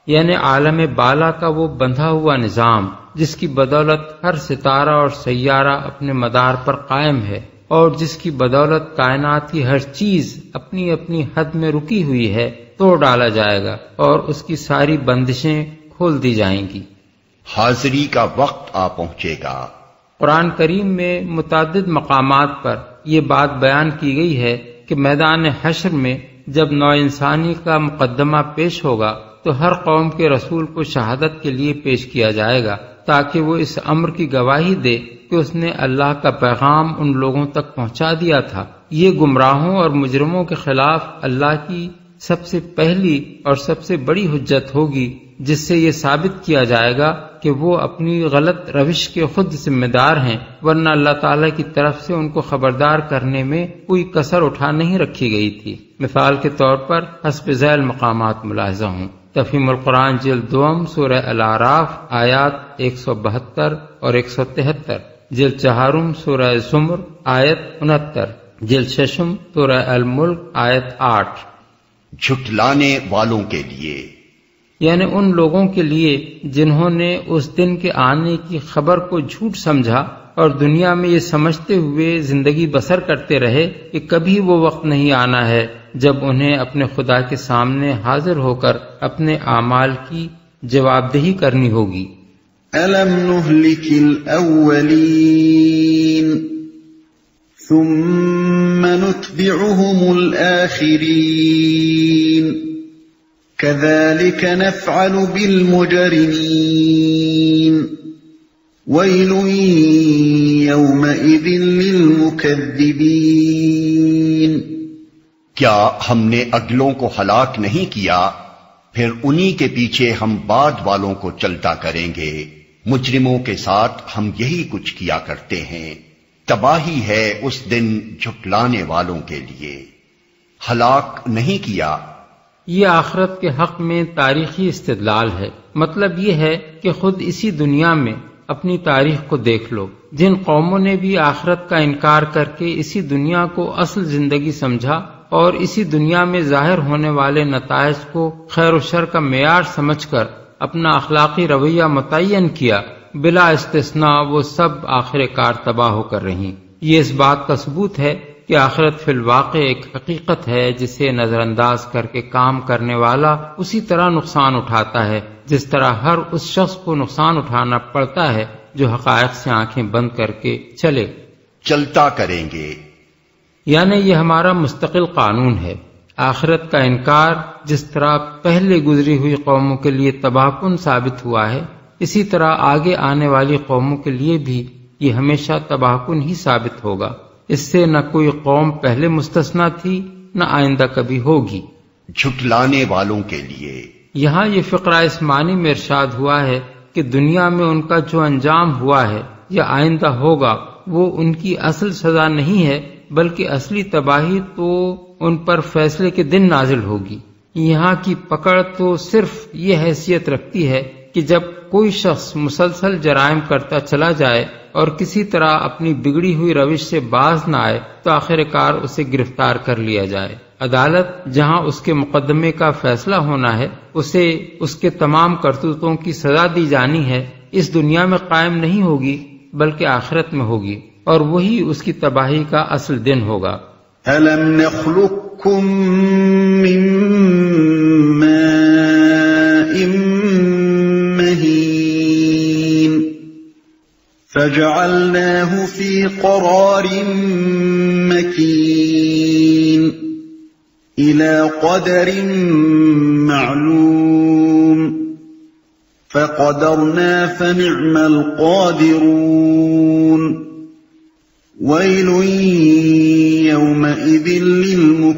یعنی عالم بالا کا وہ بندھا ہوا نظام جس کی بدولت ہر ستارہ اور سیارہ اپنے مدار پر قائم ہے، اور جس کی بدولت کائنات کی ہر چیز اپنی اپنی حد میں رکی ہوئی ہے، توڑ ڈالا جائے گا اور اس کی ساری بندشیں کھول دی جائیں گی۔ حاضری کا وقت آ پہنچے گا۔ قرآن کریم میں متعدد مقامات پر یہ بات بیان کی گئی ہے کہ میدان حشر میں جب نوع انسانی کا مقدمہ پیش ہوگا تو ہر قوم کے رسول کو شہادت کے لیے پیش کیا جائے گا تاکہ وہ اس امر کی گواہی دے کہ اس نے اللہ کا پیغام ان لوگوں تک پہنچا دیا تھا۔ یہ گمراہوں اور مجرموں کے خلاف اللہ کی سب سے پہلی اور سب سے بڑی حجت ہوگی، جس سے یہ ثابت کیا جائے گا کہ وہ اپنی غلط روش کے خود ذمہ دار ہیں، ورنہ اللہ تعالی کی طرف سے ان کو خبردار کرنے میں کوئی کسر اٹھا نہیں رکھی گئی تھی۔ مثال کے طور پر حسب ذیل مقامات ملاحظہ ہوں۔ تفہیم القرآن جلد دوم سورہ الاعراف آیات 172 اور 173، جلد چہارم سورہ زمر آیت 69، جلد ششم سورہ الملک آیت 8۔ جھٹلانے والوں کے لیے یعنی ان لوگوں کے لیے جنہوں نے اس دن کے آنے کی خبر کو جھوٹ سمجھا اور دنیا میں یہ سمجھتے ہوئے زندگی بسر کرتے رہے کہ کبھی وہ وقت نہیں آنا ہے جب انہیں اپنے خدا کے سامنے حاضر ہو کر اپنے اعمال کی جواب دہی کرنی ہوگی۔ أَلَمْ نُهْلِكِ الْأَوَّلِينَ ثُمَّ نُتْبِعُهُمُ الْآخِرِينَ كَذَلِكَ نَفْعَلُ بِالْمُجْرِمِينَ وَيْلٌ يَوْمَئِذٍ لِّلْمُكَذِّبِينَ۔ کیا ہم نے اگلوں کو ہلاک نہیں کیا، پھر انہی کے پیچھے ہم بعد والوں کو چلتا کریں گے، مجرموں کے ساتھ ہم یہی کچھ کیا کرتے ہیں، تباہی ہے اس دن جھٹلانے والوں کے لیے۔ ہلاک نہیں کیا، یہ آخرت کے حق میں تاریخی استدلال ہے۔ مطلب یہ ہے کہ خود اسی دنیا میں اپنی تاریخ کو دیکھ لو، جن قوموں نے بھی آخرت کا انکار کر کے اسی دنیا کو اصل زندگی سمجھا اور اسی دنیا میں ظاہر ہونے والے نتائج کو خیر و شر کا معیار سمجھ کر اپنا اخلاقی رویہ متعین کیا، بلا استثناء وہ سب آخر کار تباہ ہو کر رہیں۔ یہ اس بات کا ثبوت ہے کہ آخرت فی الواقع ایک حقیقت ہے جسے نظر انداز کر کے کام کرنے والا اسی طرح نقصان اٹھاتا ہے جس طرح ہر اس شخص کو نقصان اٹھانا پڑتا ہے جو حقائق سے آنکھیں بند کر کے چلے۔ چلتا کریں گے یعنی یہ ہمارا مستقل قانون ہے۔ آخرت کا انکار جس طرح پہلے گزری ہوئی قوموں کے لیے تباہ کن ثابت ہوا ہے، اسی طرح آگے آنے والی قوموں کے لیے بھی یہ ہمیشہ تباہ کن ہی ثابت ہوگا۔ اس سے نہ کوئی قوم پہلے مستثنا تھی نہ آئندہ کبھی ہوگی۔ جھٹلانے والوں کے لیے یہاں یہ فقرہ اس معنی میں ارشاد ہوا ہے کہ دنیا میں ان کا جو انجام ہوا ہے یا آئندہ ہوگا وہ ان کی اصل سزا نہیں ہے، بلکہ اصلی تباہی تو ان پر فیصلے کے دن نازل ہوگی۔ یہاں کی پکڑ تو صرف یہ حیثیت رکھتی ہے کہ جب کوئی شخص مسلسل جرائم کرتا چلا جائے اور کسی طرح اپنی بگڑی ہوئی روش سے باز نہ آئے تو آخر کار اسے گرفتار کر لیا جائے۔ عدالت جہاں اس کے مقدمے کا فیصلہ ہونا ہے، اسے اس کے تمام کرتوتوں کی سزا دی جانی ہے، اس دنیا میں قائم نہیں ہوگی بلکہ آخرت میں ہوگی، اور وہی اس کی تباہی کا اصل دن ہوگا۔ أَلَمْ نَخْلُقكُّم مِّن مَّاءٍ مَّهِينٍ فَجَعَلْنَاهُ فِي قَرَارٍ مَّكِينٍ إِلَى قَدَرٍ مَّعْلُومٍ فَقَدَرْنَا فَنِعْمَ الْقَادِرُونَ وَيْلٌ يَوْمَئِذٍ لِّلْمُكَذِّبِينَ۔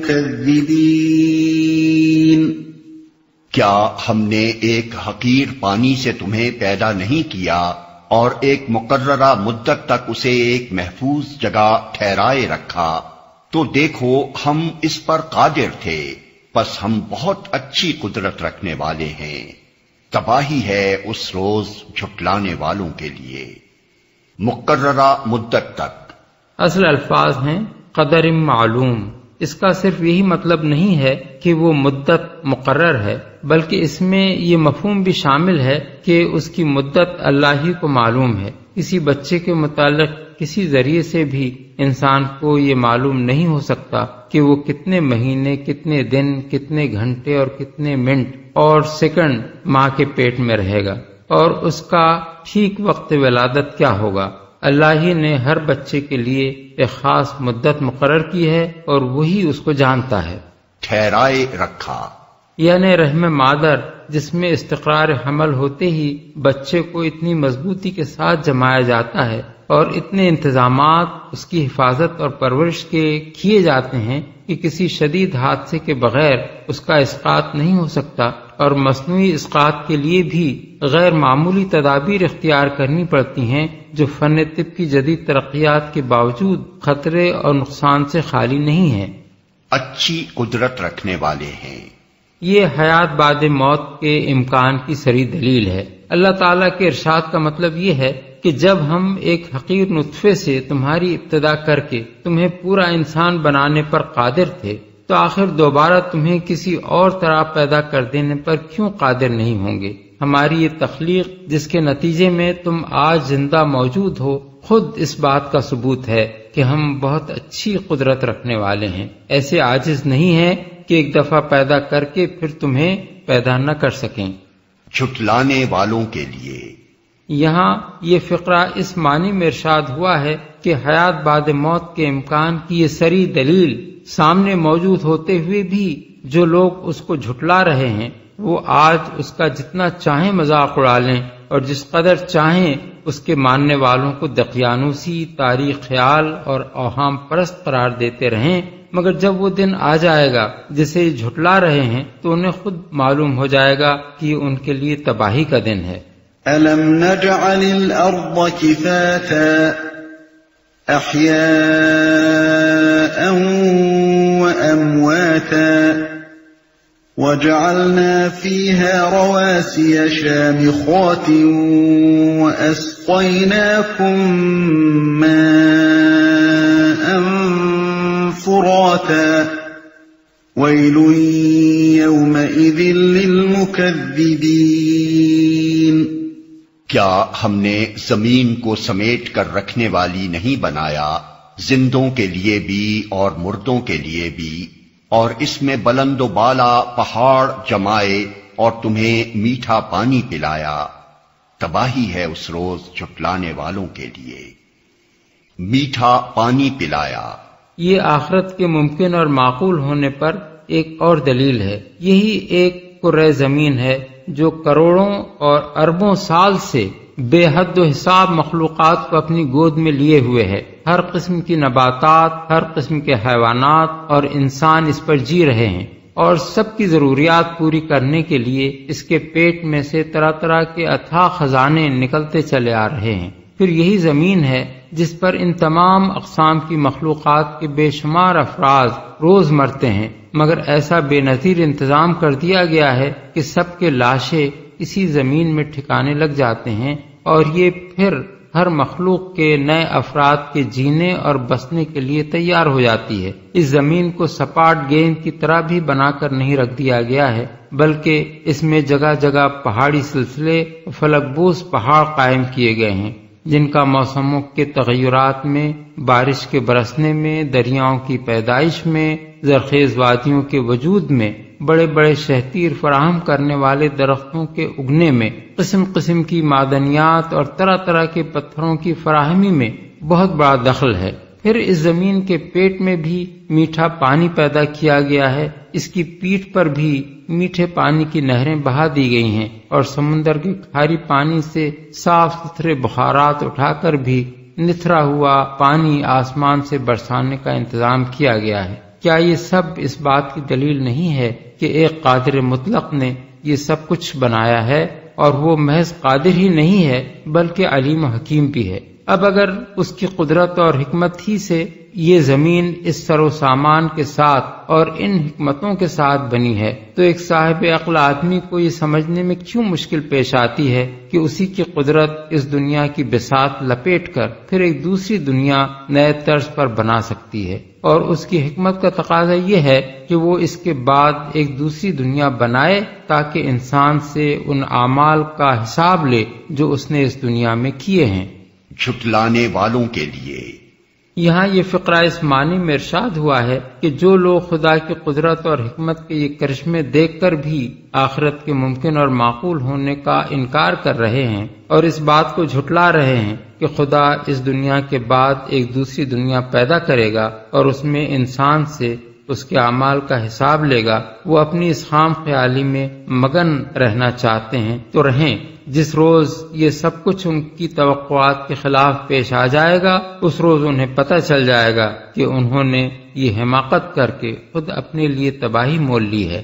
کیا ہم نے ایک حقیر پانی سے تمہیں پیدا نہیں کیا اور ایک مقررہ مدت تک اسے ایک محفوظ جگہ ٹھہرائے رکھا؟ تو دیکھو ہم اس پر قادر تھے، پس ہم بہت اچھی قدرت رکھنے والے ہیں۔ تباہی ہے اس روز جھٹلانے والوں کے لیے۔ مقررہ مدت تک اصل الفاظ ہیں قدر معلوم۔ اس کا صرف یہی مطلب نہیں ہے کہ وہ مدت مقرر ہے، بلکہ اس میں یہ مفہوم بھی شامل ہے کہ اس کی مدت اللہ ہی کو معلوم ہے۔ کسی بچے کے متعلق کسی ذریعے سے بھی انسان کو یہ معلوم نہیں ہو سکتا کہ وہ کتنے مہینے، کتنے دن، کتنے گھنٹے اور کتنے منٹ اور سیکنڈ ماں کے پیٹ میں رہے گا، اور اس کا ٹھیک وقت ولادت کیا ہوگا۔ اللہ ہی نے ہر بچے کے لیے ایک خاص مدت مقرر کی ہے اور وہی اس کو جانتا ہے۔ ٹھہرائے رکھا یعنی رحم مادر جس میں استقرار حمل ہوتے ہی بچے کو اتنی مضبوطی کے ساتھ جمایا جاتا ہے اور اتنے انتظامات اس کی حفاظت اور پرورش کے کیے جاتے ہیں کہ کسی شدید حادثے کے بغیر اس کا اسقاط نہیں ہو سکتا، اور مصنوعی اسقاط کے لیے بھی غیر معمولی تدابیر اختیار کرنی پڑتی ہیں جو فن طب کی جدید ترقیات کے باوجود خطرے اور نقصان سے خالی نہیں ہیں۔ اچھی قدرت رکھنے والے ہیں۔ یہ حیات بعد موت کے امکان کی صریح دلیل ہے۔ اللہ تعالیٰ کے ارشاد کا مطلب یہ ہے کہ جب ہم ایک حقیر نطفے سے تمہاری ابتدا کر کے تمہیں پورا انسان بنانے پر قادر تھے، تو آخر دوبارہ تمہیں کسی اور طرح پیدا کر دینے پر کیوں قادر نہیں ہوں گے؟ ہماری یہ تخلیق جس کے نتیجے میں تم آج زندہ موجود ہو، خود اس بات کا ثبوت ہے کہ ہم بہت اچھی قدرت رکھنے والے ہیں، ایسے عاجز نہیں ہیں کہ ایک دفعہ پیدا کر کے پھر تمہیں پیدا نہ کر سکیں۔ جھٹلانے والوں کے لیے یہاں یہ فقرہ اس معنی میں ارشاد ہوا ہے کہ حیات بعد موت کے امکان کی یہ صریح دلیل سامنے موجود ہوتے ہوئے بھی جو لوگ اس کو جھٹلا رہے ہیں وہ آج اس کا جتنا چاہیں مذاق اڑا لیں اور جس قدر چاہیں اس کے ماننے والوں کو دقیانوسی، تاریخ خیال اور اوہام پرست قرار دیتے رہیں، مگر جب وہ دن آ جائے گا جسے جھٹلا رہے ہیں تو انہیں خود معلوم ہو جائے گا کہ یہ ان کے لیے تباہی کا دن ہے۔ أَلَمْ نَجْعَلِ الْأَرْضَ كِفَاتًا أَحْيَاءً وَأَمْوَاتًا وَجَعَلْنَا فِيهَا رَوَاسِيَ شَامِخَاتٍ وَأَسْقَيْنَاكُم مَّاءً فُرَاتًا وَيْلٌ يَوْمَئِذٍ لِّلْمُكَذِّبِينَ۔ کیا ہم نے زمین کو سمیٹ کر رکھنے والی نہیں بنایا، زندوں کے لیے بھی اور مردوں کے لیے بھی، اور اس میں بلند و بالا پہاڑ جمائے اور تمہیں میٹھا پانی پلایا؟ تباہی ہے اس روز جھٹلانے والوں کے لیے۔ میٹھا پانی پلایا یہ آخرت کے ممکن اور معقول ہونے پر ایک اور دلیل ہے۔ یہی ایک کرۂ زمین ہے جو کروڑوں اور اربوں سال سے بے حد و حساب مخلوقات کو اپنی گود میں لیے ہوئے ہے۔ ہر قسم کی نباتات، ہر قسم کے حیوانات اور انسان اس پر جی رہے ہیں، اور سب کی ضروریات پوری کرنے کے لیے اس کے پیٹ میں سے طرح طرح کے اتھاہ خزانے نکلتے چلے آ رہے ہیں۔ پھر یہی زمین ہے جس پر ان تمام اقسام کی مخلوقات کے بے شمار افراد روز مرتے ہیں، مگر ایسا بے نظیر انتظام کر دیا گیا ہے کہ سب کے لاشیں اسی زمین میں ٹھکانے لگ جاتے ہیں، اور یہ پھر ہر مخلوق کے نئے افراد کے جینے اور بسنے کے لیے تیار ہو جاتی ہے۔ اس زمین کو سپاٹ گیند کی طرح بھی بنا کر نہیں رکھ دیا گیا ہے، بلکہ اس میں جگہ جگہ پہاڑی سلسلے، فلک بوس پہاڑ قائم کیے گئے ہیں، جن کا موسموں کے تغیرات میں، بارش کے برسنے میں، دریاؤں کی پیدائش میں، زرخیز وادیوں کے وجود میں، بڑے بڑے شہتیر فراہم کرنے والے درختوں کے اگنے میں، قسم قسم کی معدنیات اور طرح طرح کے پتھروں کی فراہمی میں بہت بڑا دخل ہے۔ پھر اس زمین کے پیٹ میں بھی میٹھا پانی پیدا کیا گیا ہے، اس کی پیٹھ پر بھی میٹھے پانی کی نہریں بہا دی گئی ہیں، اور سمندر کے کھاری پانی سے صاف ستھرے بخارات اٹھا کر بھی نتھرا ہوا پانی آسمان سے برسانے کا انتظام کیا گیا ہے۔ کیا یہ سب اس بات کی دلیل نہیں ہے کہ ایک قادر مطلق نے یہ سب کچھ بنایا ہے، اور وہ محض قادر ہی نہیں ہے بلکہ علیم و حکیم بھی ہے؟ اب اگر اس کی قدرت اور حکمت ہی سے یہ زمین اس سر و سامان کے ساتھ اور ان حکمتوں کے ساتھ بنی ہے، تو ایک صاحب عقل آدمی کو یہ سمجھنے میں کیوں مشکل پیش آتی ہے کہ اسی کی قدرت اس دنیا کی بساط لپیٹ کر پھر ایک دوسری دنیا نئے طرز پر بنا سکتی ہے، اور اس کی حکمت کا تقاضا یہ ہے کہ وہ اس کے بعد ایک دوسری دنیا بنائے تاکہ انسان سے ان اعمال کا حساب لے جو اس نے اس دنیا میں کیے ہیں۔ جھٹلانے والوں کے لیے یہاں یہ فقرہ اس معنی میں ارشاد ہوا ہے کہ جو لوگ خدا کی قدرت اور حکمت کے یہ کرشمے دیکھ کر بھی آخرت کے ممکن اور معقول ہونے کا انکار کر رہے ہیں اور اس بات کو جھٹلا رہے ہیں کہ خدا اس دنیا کے بعد ایک دوسری دنیا پیدا کرے گا اور اس میں انسان سے اس کے اعمال کا حساب لے گا، وہ اپنی اس خام خیالی میں مگن رہنا چاہتے ہیں تو رہیں۔ جس روز یہ سب کچھ ان کی توقعات کے خلاف پیش آ جائے گا، اس روز انہیں پتہ چل جائے گا کہ انہوں نے یہ حماقت کر کے خود اپنے لیے تباہی مول لی ہے۔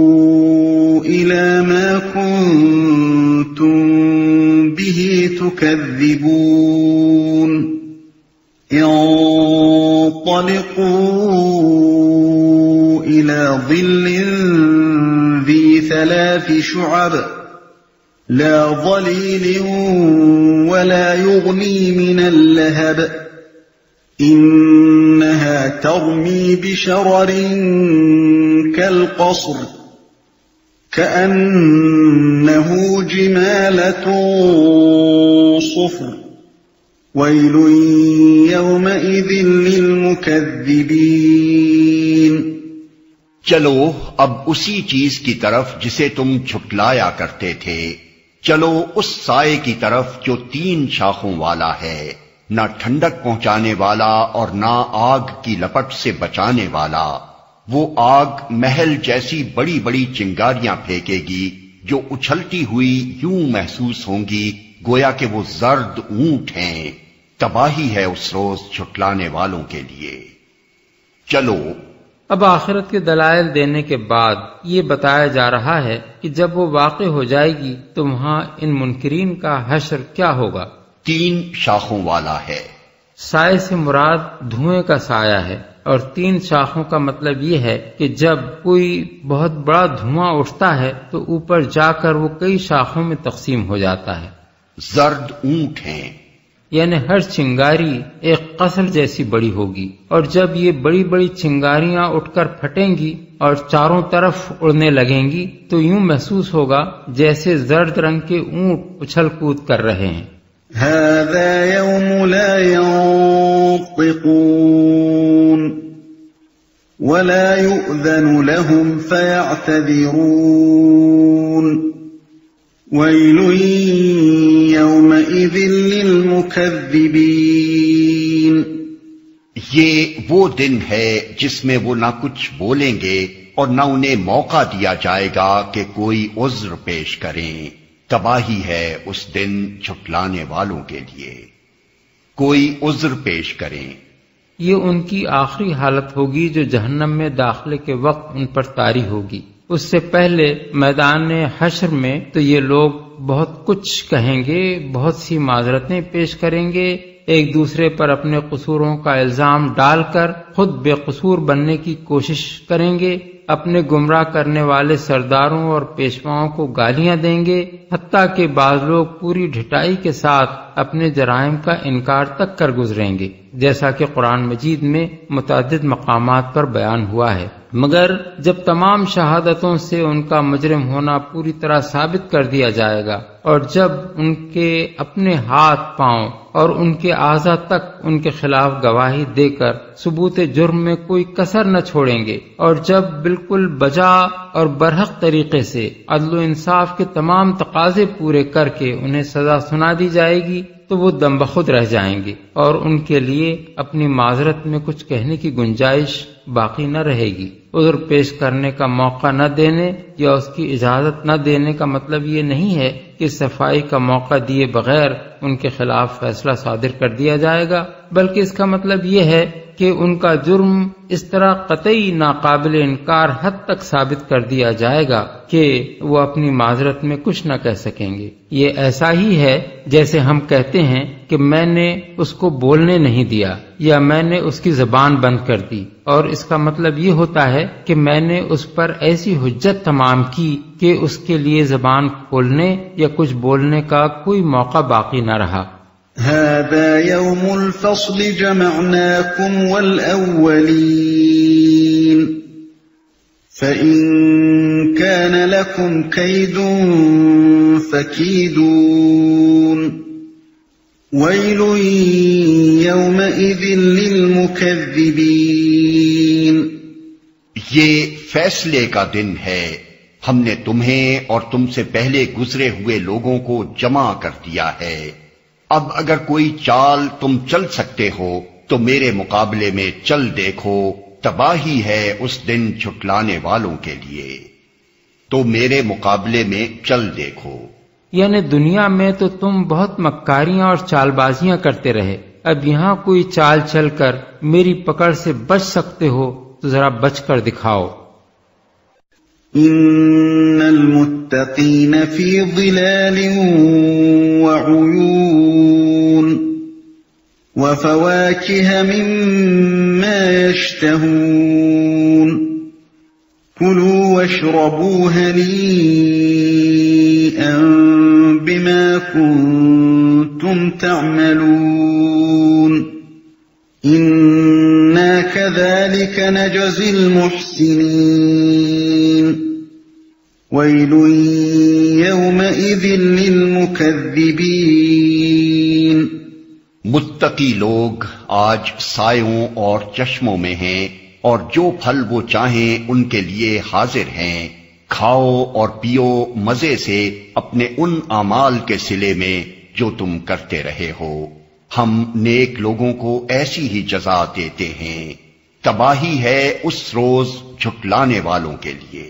انطلقوا إلى ما كنتم به تكذبون انطلقوا إلى ظل ذي 3 شعب لا ظليل ولا يغني من اللهب إنها ترمي بشرر كالقصر كأنه جمالة صفر ويل يومئذ للمكذبين۔ چلو اب اسی چیز کی طرف جسے تم جھٹلایا کرتے تھے، چلو اس سائے کی طرف جو 3 شاخوں والا ہے، نہ ٹھنڈک پہنچانے والا اور نہ آگ کی لپٹ سے بچانے والا۔ وہ آگ محل جیسی بڑی بڑی چنگاریاں پھینکے گی جو اچھلتی ہوئی یوں محسوس ہوں گی گویا کہ وہ زرد اونٹ ہیں۔ تباہی ہے اس روز جھٹلانے والوں کے لیے۔ چلو اب آخرت کے دلائل دینے کے بعد یہ بتایا جا رہا ہے کہ جب وہ واقع ہو جائے گی تو وہاں ان منکرین کا حشر کیا ہوگا۔ 3 شاخوں والا ہے۔ سائے سے مراد دھوئیں کا سایہ ہے، اور 3 شاخوں کا مطلب یہ ہے کہ جب کوئی بہت بڑا دھواں اٹھتا ہے تو اوپر جا کر وہ کئی شاخوں میں تقسیم ہو جاتا ہے۔ زرد اونٹ ہیں، یعنی ہر چنگاری ایک قصر جیسی بڑی ہوگی، اور جب یہ بڑی بڑی چنگاریاں اٹھ کر پھٹیں گی اور چاروں طرف اڑنے لگیں گی تو یوں محسوس ہوگا جیسے زرد رنگ کے اونٹ اچھل کود کر رہے ہیں۔ هذا يوم لا ينطقون ولا يؤذن لهم فيعتذرون ويل يومئذ للمكذبين۔ یہ وہ دن ہے جس میں وہ نہ کچھ بولیں گے اور نہ انہیں موقع دیا جائے گا کہ کوئی عذر پیش کریں۔ تباہی ہے اس دن جھٹلانے والوں کے لیے، کوئی عذر پیش کریں۔ یہ ان کی آخری حالت ہوگی جو جہنم میں داخلے کے وقت ان پر طاری ہوگی۔ اس سے پہلے میدان حشر میں تو یہ لوگ بہت کچھ کہیں گے، بہت سی معذرتیں پیش کریں گے، ایک دوسرے پر اپنے قصوروں کا الزام ڈال کر خود بے قصور بننے کی کوشش کریں گے، اپنے گمراہ کرنے والے سرداروں اور پیشواؤں کو گالیاں دیں گے، حتیٰ کہ بعض لوگ پوری ڈھٹائی کے ساتھ اپنے جرائم کا انکار تک کر گزریں گے، جیسا کہ قرآن مجید میں متعدد مقامات پر بیان ہوا ہے۔ مگر جب تمام شہادتوں سے ان کا مجرم ہونا پوری طرح ثابت کر دیا جائے گا، اور جب ان کے اپنے ہاتھ پاؤں اور ان کے اعضاء تک ان کے خلاف گواہی دے کر ثبوت جرم میں کوئی کسر نہ چھوڑیں گے، اور جب بالکل بجا اور برحق طریقے سے عدل و انصاف کے تمام تقاضے پورے کر کے انہیں سزا سنا دی جائے گی، تو وہ دم بخود رہ جائیں گے اور ان کے لیے اپنی معذرت میں کچھ کہنے کی گنجائش باقی نہ رہے گی۔ عذر پیش کرنے کا موقع نہ دینے یا اس کی اجازت نہ دینے کا مطلب یہ نہیں ہے کہ صفائی کا موقع دیے بغیر ان کے خلاف فیصلہ صادر کر دیا جائے گا، بلکہ اس کا مطلب یہ ہے کہ ان کا جرم اس طرح قطعی ناقابل انکار حد تک ثابت کر دیا جائے گا کہ وہ اپنی معذرت میں کچھ نہ کہہ سکیں گے۔ یہ ایسا ہی ہے جیسے ہم کہتے ہیں کہ میں نے اس کو بولنے نہیں دیا یا میں نے اس کی زبان بند کر دی، اور اس کا مطلب یہ ہوتا ہے کہ میں نے اس پر ایسی حجت تمام کی کہ اس کے لیے زبان کھولنے یا کچھ بولنے کا کوئی موقع باقی نہ رہا۔ هذا يوم الفصل جمعناكم والأولين فإن كان لكم كيد فكيدون ويل يومئذ للمكذبين۔ یہ فیصلے کا دن ہے، ہم نے تمہیں اور تم سے پہلے گزرے ہوئے لوگوں کو جمع کر دیا ہے۔ اب اگر کوئی چال تم چل سکتے ہو تو میرے مقابلے میں چل دیکھو، تباہی ہے اس دن جھٹلانے والوں کے لیے، تو میرے مقابلے میں چل دیکھو۔ یعنی دنیا میں تو تم بہت مکاریاں اور چال بازیاں کرتے رہے، اب یہاں کوئی چال چل کر میری پکڑ سے بچ سکتے ہو تو ذرا بچ کر دکھاؤ۔ ان المتقین فی ظلال وعیون وفواکہ مما یشتہون کلوا واشربوا ہنیئا بما کنتم تعملون انا كذلك نجزی المحسنین ویل یومئذ للمکذبین۔ متقی لوگ آج سایوں اور چشموں میں ہیں، اور جو پھل وہ چاہیں ان کے لیے حاضر ہیں، کھاؤ اور پیو مزے سے اپنے ان اعمال کے صلے میں جو تم کرتے رہے ہو، ہم نیک لوگوں کو ایسی ہی جزا دیتے ہیں۔ تباہی ہے اس روز جھٹلانے والوں کے لیے۔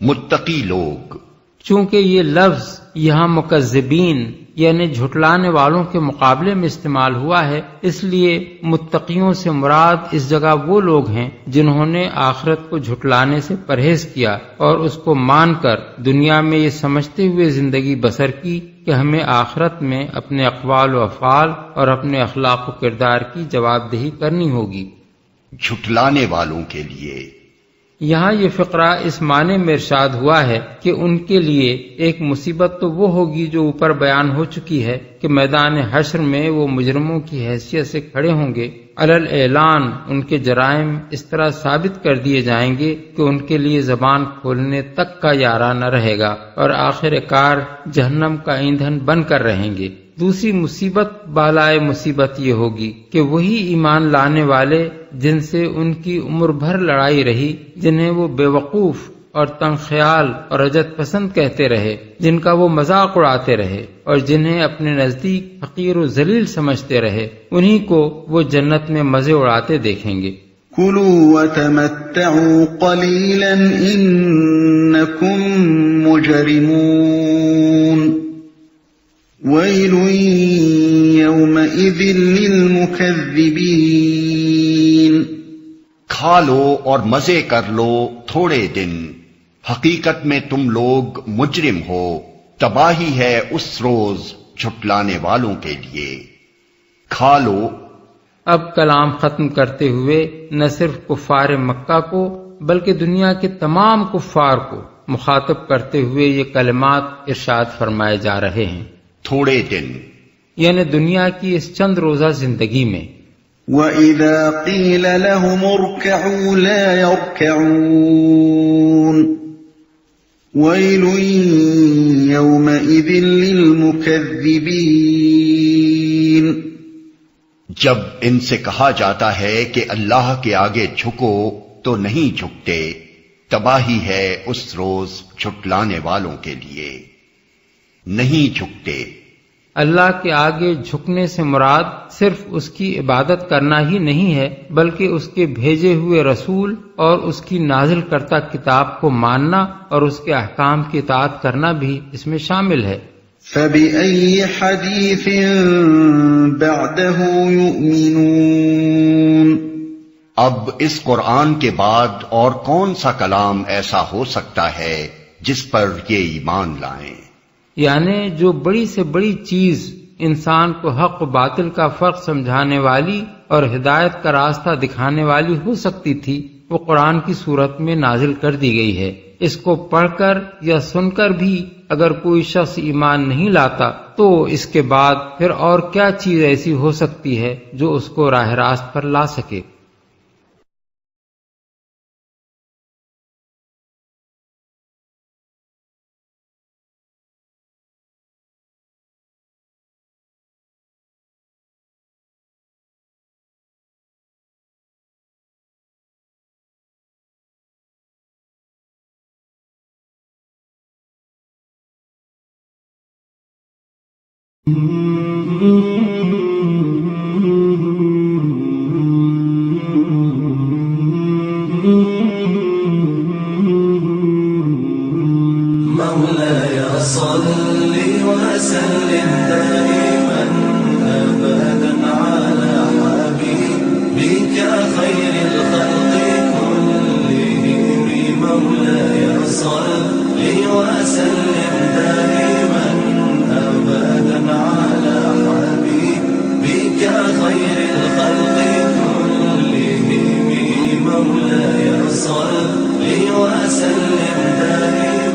متقی لوگ، چونکہ یہ لفظ یہاں مکذبین یعنی جھٹلانے والوں کے مقابلے میں استعمال ہوا ہے، اس لیے متقیوں سے مراد اس جگہ وہ لوگ ہیں جنہوں نے آخرت کو جھٹلانے سے پرہیز کیا اور اس کو مان کر دنیا میں یہ سمجھتے ہوئے زندگی بسر کی کہ ہمیں آخرت میں اپنے اقوال و افعال اور اپنے اخلاق و کردار کی جواب دہی کرنی ہوگی۔ جھٹلانے والوں کے لیے یہاں یہ فقرہ اس معنی میں ارشاد ہوا ہے کہ ان کے لیے ایک مصیبت تو وہ ہوگی جو اوپر بیان ہو چکی ہے کہ میدان حشر میں وہ مجرموں کی حیثیت سے کھڑے ہوں گے، علل اعلان ان کے جرائم اس طرح ثابت کر دیے جائیں گے کہ ان کے لیے زبان کھولنے تک کا یارہ نہ رہے گا، اور آخر کار جہنم کا ایندھن بن کر رہیں گے۔ دوسری مصیبت بالائے مصیبت یہ ہوگی کہ وہی ایمان لانے والے جن سے ان کی عمر بھر لڑائی رہی، جنہیں وہ بے وقوف اور تنگ خیال اور عجت پسند کہتے رہے، جن کا وہ مذاق اڑاتے رہے اور جنہیں اپنے نزدیک حقیر و ذلیل سمجھتے رہے، انہی کو وہ جنت میں مزے اڑاتے دیکھیں گے۔ کلوا وتمتعوا قلیلا انکم مجرمون ویل یومئذ للمکذبین۔ کھا لو اور مزے کر لو تھوڑے دن، حقیقت میں تم لوگ مجرم ہو، تباہی ہے اس روز جھٹلانے والوں کے لیے۔ کھا لو۔ اب کلام ختم کرتے ہوئے نہ صرف کفار مکہ کو بلکہ دنیا کے تمام کفار کو مخاطب کرتے ہوئے یہ کلمات ارشاد فرمائے جا رہے ہیں۔ تھوڑے دن یعنی دنیا کی اس چند روزہ زندگی میں۔ وَإِذَا قِيلَ لَهُمُ ارْكَعُوا لَا يَرْكَعُونَ وَيْلٌ يَوْمَئِذٍ لِّلْمُكَذِّبِينَ۔ جب ان سے کہا جاتا ہے کہ اللہ کے آگے جھکو تو نہیں جھکتے، تباہی ہے اس روز جھٹلانے والوں کے لیے، نہیں جھکتے۔ اللہ کے آگے جھکنے سے مراد صرف اس کی عبادت کرنا ہی نہیں ہے، بلکہ اس کے بھیجے ہوئے رسول اور اس کی نازل کرتا کتاب کو ماننا اور اس کے احکام کی اطاعت کرنا بھی اس میں شامل ہے۔ فَبِأَيِّ حَدِيثٍ بَعْدَهُ يُؤْمِنُونَ۔ اب اس قرآن کے بعد اور کون سا کلام ایسا ہو سکتا ہے جس پر یہ ایمان لائیں؟ یعنی جو بڑی سے بڑی چیز انسان کو حق و باطل کا فرق سمجھانے والی اور ہدایت کا راستہ دکھانے والی ہو سکتی تھی، وہ قرآن کی صورت میں نازل کر دی گئی ہے۔ اس کو پڑھ کر یا سن کر بھی اگر کوئی شخص ایمان نہیں لاتا تو اس کے بعد پھر اور کیا چیز ایسی ہو سکتی ہے جو اس کو راہ راست پر لا سکے؟ مولاي صل وسلم دائما أبدا على حبيبك خير الخلق كلهم مولاي صل وسلم دائما أبدا على حبيبك خير الخلق كلهم مولاي صل وسلم دائما